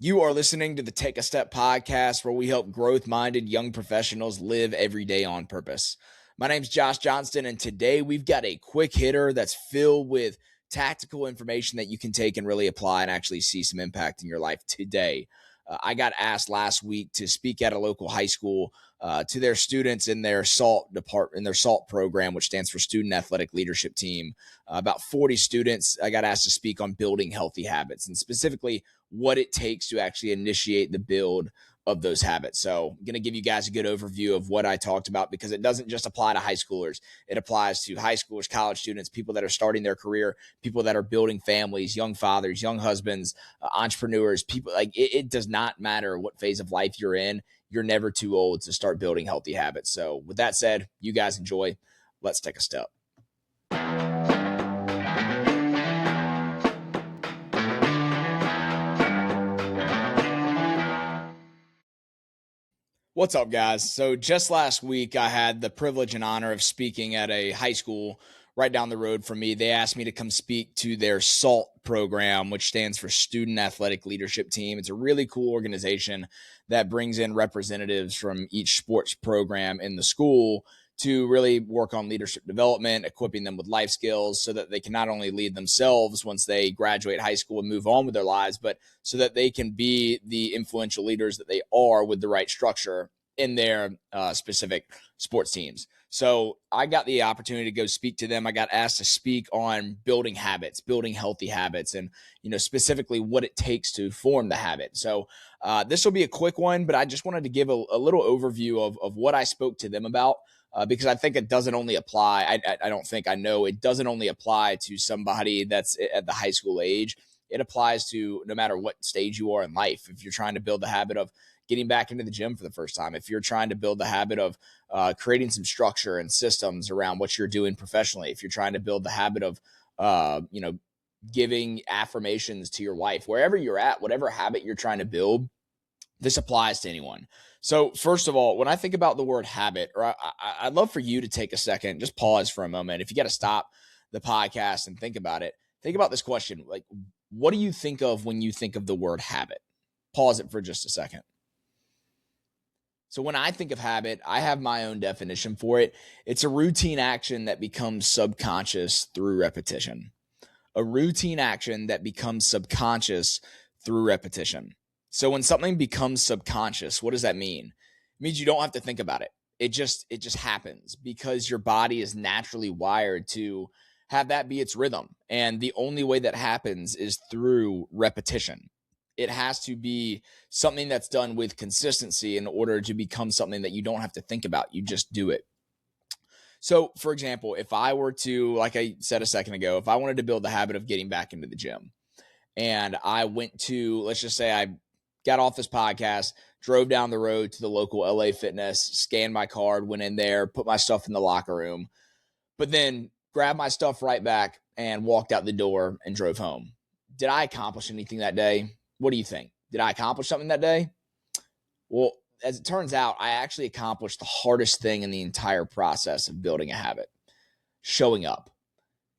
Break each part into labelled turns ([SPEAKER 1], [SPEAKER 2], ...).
[SPEAKER 1] You are listening to the Take a Step podcast, where we help growth-minded young professionals live every day on purpose. My name's Josh Johnston, and today we've got a quick hitter that's filled with tactical information that you can take and really apply and actually see some impact in your life today. I got asked last week to speak at a local high school to their students in their SALT department, in their SALT program, which stands for Student Athletic Leadership Team. About 40 students. I got asked to speak on building healthy habits, and specifically what it takes to actually initiate the build of those habits. So I'm going to give you guys a good overview of what I talked about, because it doesn't just apply to high schoolers. It applies to high schoolers, college students, people that are starting their career, people that are building families, young fathers, young husbands, entrepreneurs, people. Like it does not matter what phase of life you're in. You're never too old to start building healthy habits. So with that said, you guys enjoy. Let's take a step. What's up, guys? So just last week, I had the privilege and honor of speaking at a high school right down the road from me. They asked me to come speak to their SALT program, which stands for Student Athletic Leadership Team. It's a really cool organization that brings in representatives from each sports program in the school to really work on leadership development, equipping them with life skills so that they can not only lead themselves once they graduate high school and move on with their lives, but so that they can be the influential leaders that they are with the right structure in their specific sports teams. So I got the opportunity to go speak to them. I got asked to speak on building habits, building healthy habits, and specifically what it takes to form the habit. So this will be a quick one, but I just wanted to give a little overview of what I spoke to them about. Because I think it doesn't only apply. I know it doesn't only apply to somebody that's at the high school age. It applies to no matter what stage you are in life. If you're trying to build the habit of getting back into the gym for the first time, if you're trying to build the habit of creating some structure and systems around what you're doing professionally, if you're trying to build the habit of, giving affirmations to your wife, wherever you're at, whatever habit you're trying to build, this applies to anyone. So first of all, when I think about the word habit, or I'd love for you to take a second, just pause for a moment. If you got to stop the podcast and think about it, think about this question. Like, what do you think of when you think of the word habit? Pause it for just a second. So when I think of habit, I have my own definition for it. It's a routine action that becomes subconscious through repetition. A routine action that becomes subconscious through repetition. So when something becomes subconscious, what does that mean? It means you don't have to think about it. It just happens because your body is naturally wired to have that be its rhythm. And the only way that happens is through repetition. It has to be something that's done with consistency in order to become something that you don't have to think about. You just do it. So, for example, if I were to, like I said a second ago, if I wanted to build the habit of getting back into the gym, and I went to, let's just say I got off this podcast, drove down the road to the local LA Fitness, scanned my card, went in there, put my stuff in the locker room, but then grabbed my stuff right back and walked out the door and drove home. Did I accomplish anything that day? What do you think? Did I accomplish something that day? Well, as it turns out, I actually accomplished the hardest thing in the entire process of building a habit: showing up.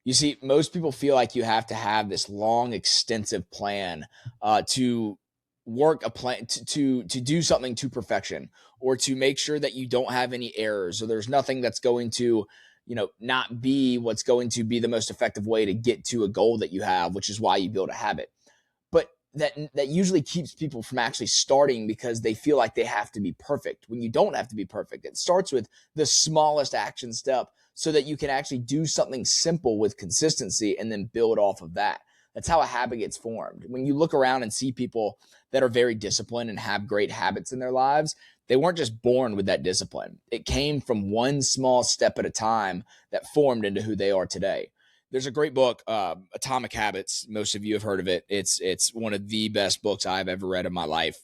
[SPEAKER 1] You see, most people feel like you have to have this long, extensive plan to work a plan to do something to perfection, or to make sure that you don't have any errors, or there's nothing that's going to, not be what's going to be the most effective way to get to a goal that you have, which is why you build a habit. But that usually keeps people from actually starting, because they feel like they have to be perfect when you don't have to be perfect. It starts with the smallest action step so that you can actually do something simple with consistency and then build off of that. That's how a habit gets formed. When you look around and see people that are very disciplined and have great habits in their lives, they weren't just born with that discipline. It came from one small step at a time that formed into who they are today. There's a great book, Atomic Habits. Most of you have heard of it. It's one of the best books I've ever read in my life.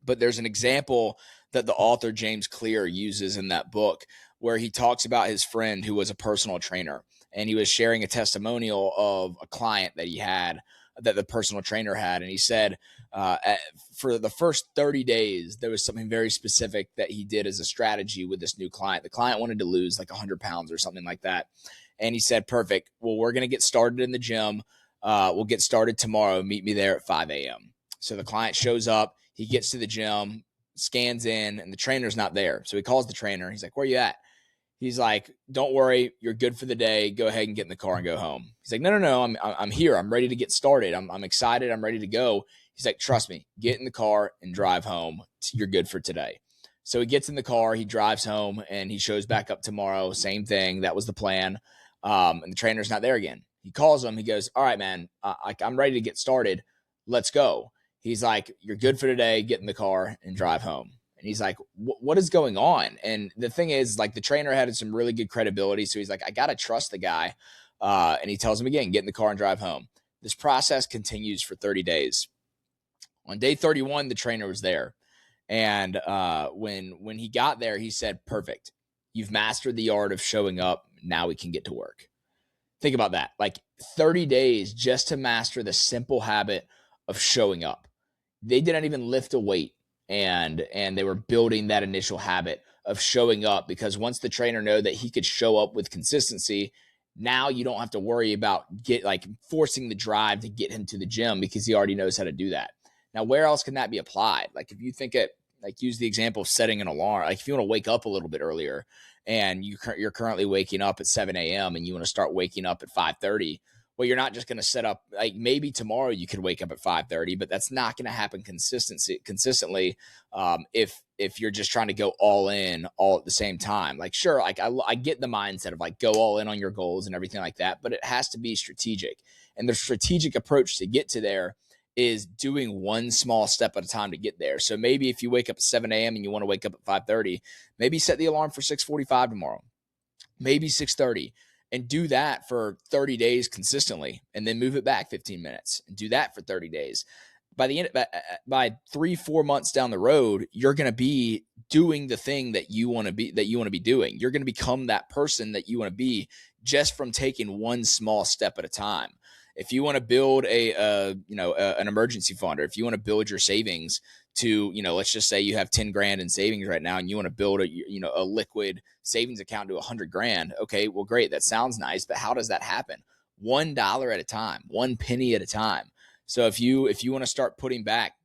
[SPEAKER 1] But there's an example that the author James Clear uses in that book, where he talks about his friend who was a personal trainer, and he was sharing a testimonial of a client that he had, that the personal trainer had. And he said, for the first 30 days, there was something very specific that he did as a strategy with this new client. The client wanted to lose like 100 pounds or something like that. And he said, perfect. Well, we're going to get started in the gym. We'll get started tomorrow. Meet me there at 5 a.m. So the client shows up, he gets to the gym, scans in, and the trainer's not there. So he calls the trainer. He's like, "Where you at?" He's like, "Don't worry, you're good for the day. Go ahead and get in the car and go home." He's like, "No, I'm here. I'm ready to get started. I'm excited. I'm ready to go." He's like, "Trust me, get in the car and drive home. You're good for today." So he gets in the car, he drives home, and he shows back up tomorrow. Same thing. That was the plan. And the trainer's not there again. He calls him. He goes, "All right, man, I'm ready to get started. Let's go." He's like, "You're good for today. Get in the car and drive home." And he's like, "What is going on?" And the thing is, like, the trainer had some really good credibility. So he's like, "I got to trust the guy." And he tells him again, "Get in the car and drive home." This process continues for 30 days. On day 31, the trainer was there. And when he got there, he said, "Perfect. You've mastered the art of showing up. Now we can get to work." Think about that. Like 30 days just to master the simple habit of showing up. They didn't even lift a weight, and they were building that initial habit of showing up, because once the trainer know that he could show up with consistency, now you don't have to worry about forcing the drive to get him to the gym, because he already knows how to do that. Now, where else can that be applied? Like, if you think it, like, use the example of setting an alarm. Like, if you want to wake up a little bit earlier, and you're currently waking up at 7 a.m. and you want to start waking up at 5:30, well, you're not just going to set up, like, maybe tomorrow you could wake up at 5:30, but that's not going to happen consistently. If you're just trying to go all in all at the same time. Like, sure, like, I get the mindset of, like, go all in on your goals and everything like that, but it has to be strategic. And the strategic approach to get to there is doing one small step at a time to get there. So maybe if you wake up at 7 a.m. and you want to wake up at 5:30, maybe set the alarm for 6:45 tomorrow, maybe 6:30, and do that for 30 days consistently, and then move it back 15 minutes and do that for 30 days. By 3-4 months down the road, you're going to be doing the thing that you want to be doing. You're going to become that person that you want to be, just from taking one small step at a time. If you want to build an emergency fund, or if you want to build your savings to, let's just say you have 10 grand in savings right now, and you want to build a liquid savings account to 100 grand. Okay, well, great. That sounds nice, but how does that happen? $1 at a time, one penny at a time. So if you want to start putting back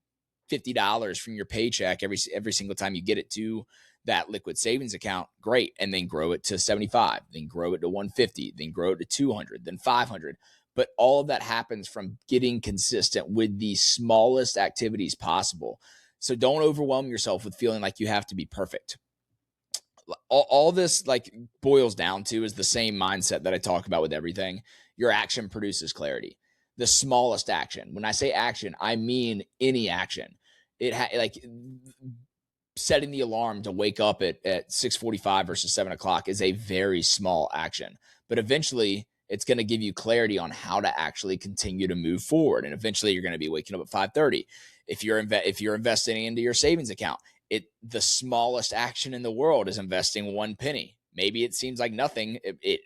[SPEAKER 1] $50 from your paycheck every single time you get it to that liquid savings account, great. And then grow it to 75, then grow it to 150, then grow it to 200, then 500. But all of that happens from getting consistent with the smallest activities possible. So don't overwhelm yourself with feeling like you have to be perfect. All this, like, boils down to is the same mindset that I talk about with everything. Your action produces clarity. The smallest action. When I say action, I mean any action. Like, setting the alarm to wake up at 6:45 versus 7 o'clock is a very small action, but eventually it's going to give you clarity on how to actually continue to move forward. And eventually you're going to be waking up at 5:30. If you're investing into your savings account, the smallest action in the world is investing one penny. Maybe it seems like nothing.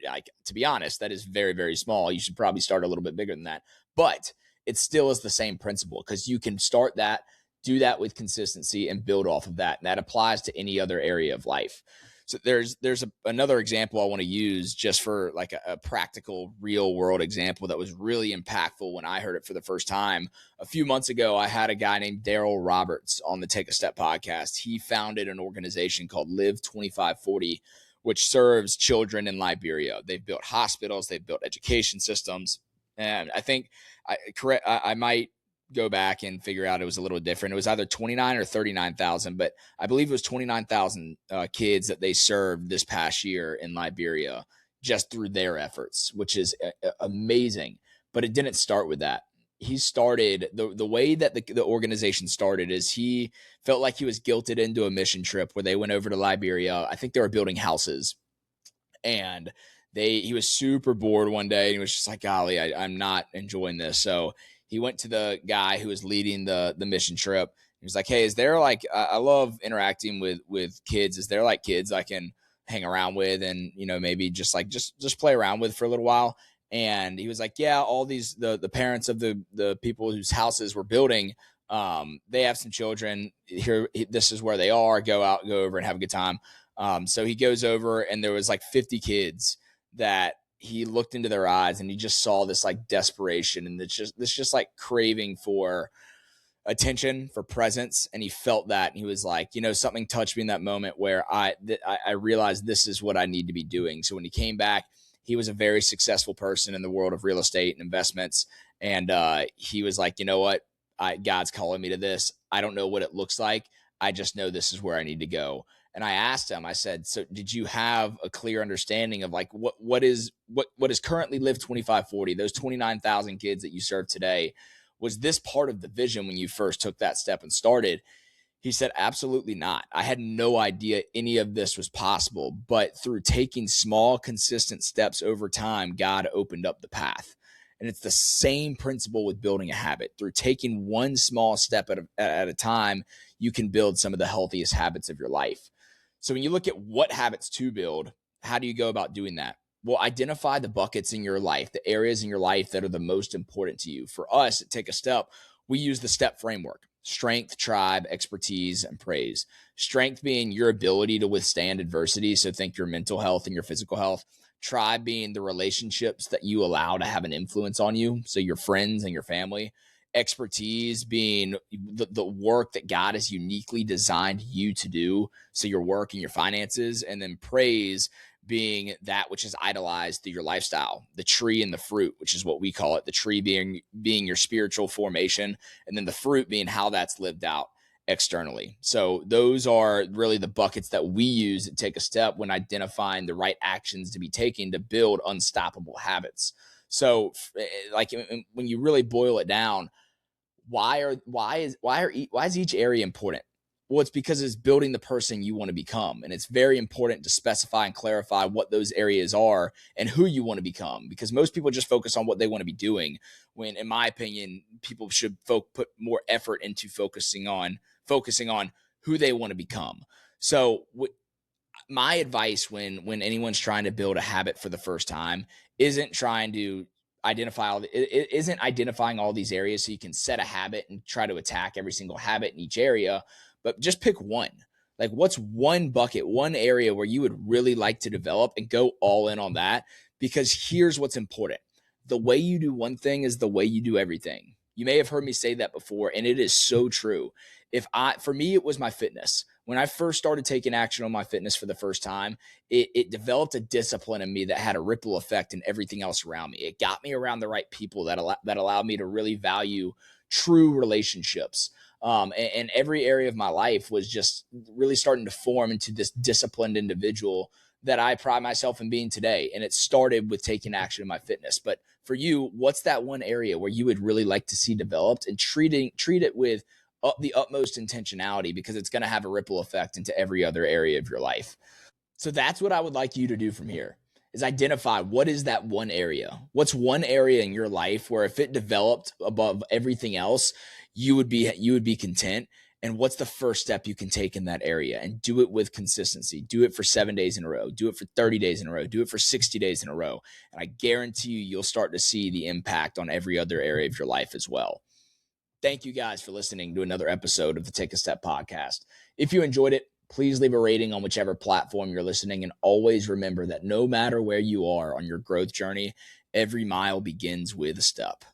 [SPEAKER 1] Like, to be honest, that is very, very small. You should probably start a little bit bigger than that, but it still is the same principle, because you can start that, do that with consistency, and build off of that. And that applies to any other area of life. So there's another example I want to use, just for like a practical, real world example that was really impactful when I heard it for the first time. A few months ago, I had a guy named Daryl Roberts on the Take a Step podcast. He founded an organization called Live 2540, which serves children in Liberia. They've built hospitals, they've built education systems. And I think I might go back and figure out it was a little different. It was either 29 or 39,000, but I believe it was 29,000 kids that they served this past year in Liberia, just through their efforts, which is amazing. But it didn't start with that. He started the way that the organization started is he felt like he was guilted into a mission trip where they went over to Liberia. I think they were building houses, and he was super bored one day, and he was just like, golly, I'm not enjoying this. So he went to the guy who was leading the mission trip. He was like, hey, is there, like, I love interacting with kids. Is there, like, kids I can hang around with and, maybe just play around with for a little while? And he was like, yeah, all these, the parents of the people whose houses we're building, they have some children here. This is where they are. Go over and have a good time. So he goes over, and there was like 50 kids that he looked into their eyes, and he just saw this, like, desperation and this just like craving for attention, for presence. And he felt that. And he was like, something touched me in that moment where I realized this is what I need to be doing. So when he came back, he was a very successful person in the world of real estate and investments. And he was like, you know what? God's calling me to this. I don't know what it looks like. I just know this is where I need to go. And I asked him, I said, so did you have a clear understanding of like what is currently Live 2540, those 29,000 kids that you serve today? Was this part of the vision when you first took that step and started? He said, absolutely not. I had no idea any of this was possible, but through taking small, consistent steps over time, God opened up the path. And it's the same principle with building a habit. Through taking one small step at a time, you can build some of the healthiest habits of your life. So when you look at what habits to build, how do you go about doing that? Well, identify the buckets in your life, the areas in your life that are the most important to you. For us at Take a Step, we use the STEP framework: strength, tribe, expertise, and praise. Strength being your ability to withstand adversity. So think your mental health and your physical health. Tribe being the relationships that you allow to have an influence on you. So your friends and your family. Expertise being the work that God has uniquely designed you to do. So your work and your finances. And then praise being that which is idolized through your lifestyle, the tree and the fruit, which is what we call it. The tree being your spiritual formation, and then the fruit being how that's lived out externally. So those are really the buckets that we use to Take a Step when identifying the right actions to be taken to build unstoppable habits. So like when you really boil it down, why is each area important? Well, it's because it's building the person you want to become. And it's very important to specify and clarify what those areas are and who you want to become, because most people just focus on what they want to be doing, when, in my opinion, people should put more effort into focusing on who they want to become. So my advice when anyone's trying to build a habit for the first time isn't trying to isn't identifying all these areas so you can set a habit and try to attack every single habit in each area, but just pick one. Like, what's one bucket, one area where you would really like to develop, and go all in on that? Because here's what's important: the way you do one thing is the way you do everything. You may have heard me say that before, and it is so true. For me, it was my fitness. When I first started taking action on my fitness for the first time, it developed a discipline in me that had a ripple effect in everything else around me. It got me around the right people that allowed me to really value true relationships. And every area of my life was just really starting to form into this disciplined individual that I pride myself in being today. And it started with taking action in my fitness. But for you, what's that one area where you would really like to see developed, and treat it with the utmost intentionality, because it's going to have a ripple effect into every other area of your life. So that's what I would like you to do from here, is identify what is that one area. What's one area in your life where if it developed above everything else, you would be content, and what's the first step you can take in that area, and do it with consistency. Do it for 7 days in a row. Do it for 30 days in a row. Do it for 60 days in a row. And I guarantee you'll start to see the impact on every other area of your life as well. Thank you guys for listening to another episode of the Take a Step podcast. If you enjoyed it, please leave a rating on whichever platform you're listening. And always remember that no matter where you are on your growth journey, every mile begins with a step.